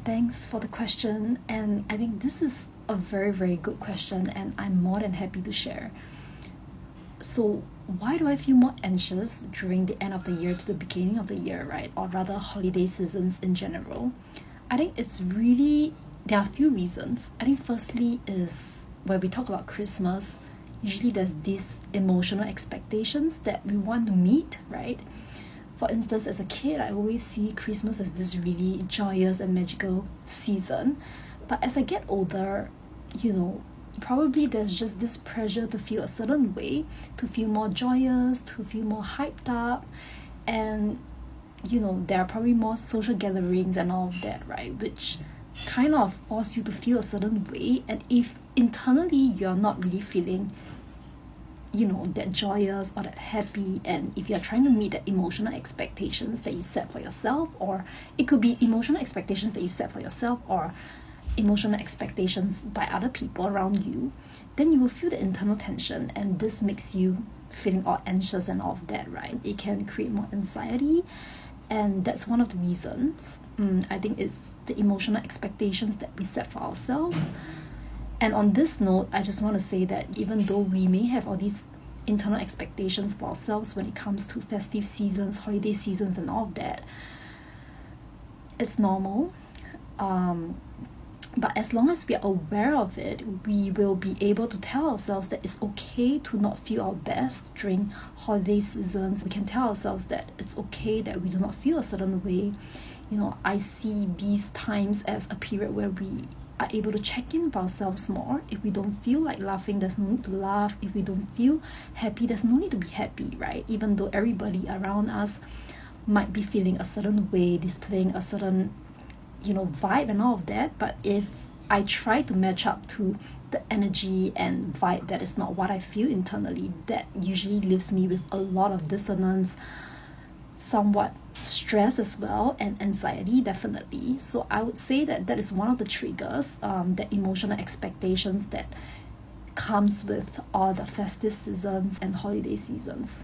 Thanks for the question, and I think this is a very, very good question, and I'm more than happy to share. So, why do I feel more anxious during the end of the year to the beginning of the year, right? Or rather, holiday seasons in general? I think there are a few reasons. I think, firstly, is when we talk about Christmas, usually there's these emotional expectations that we want to meet, right? For instance, as a kid, I always see Christmas as this really joyous and magical season. But as I get older, you know, probably there's just this pressure to feel a certain way, to feel more joyous, to feel more hyped up. And, there are probably more social gatherings and all of that, right? Which kind of force you to feel a certain way. And if internally you're not really feeling that joyous or that happy, and if you're trying to meet the emotional expectations that you set for yourself, or it could be emotional expectations that you set for yourself or emotional expectations by other people around you, then you will feel the internal tension, and this makes you feeling all anxious and all of that, right? It can create more anxiety, and that's one of the reasons. I think it's the emotional expectations that we set for ourselves. And on this note, I just want to say that even though we may have all these internal expectations for ourselves when it comes to festive seasons, holiday seasons, and all of that, it's normal. But as long as we are aware of it, we will be able to tell ourselves that it's okay to not feel our best during holiday seasons. We can tell ourselves that it's okay that we do not feel a certain way. I see these times as a period where we are able to check in with ourselves more. If we don't feel like laughing, there's no need to laugh. If we don't feel happy, there's no need to be happy, right? Even though everybody around us might be feeling a certain way, displaying a certain, vibe and all of that. But if I try to match up to the energy and vibe that is not what I feel internally, that usually leaves me with a lot of dissonance, somewhat stress as well, and anxiety, definitely. So I would say that is one of the triggers, the emotional expectations that comes with all the festive seasons and holiday seasons.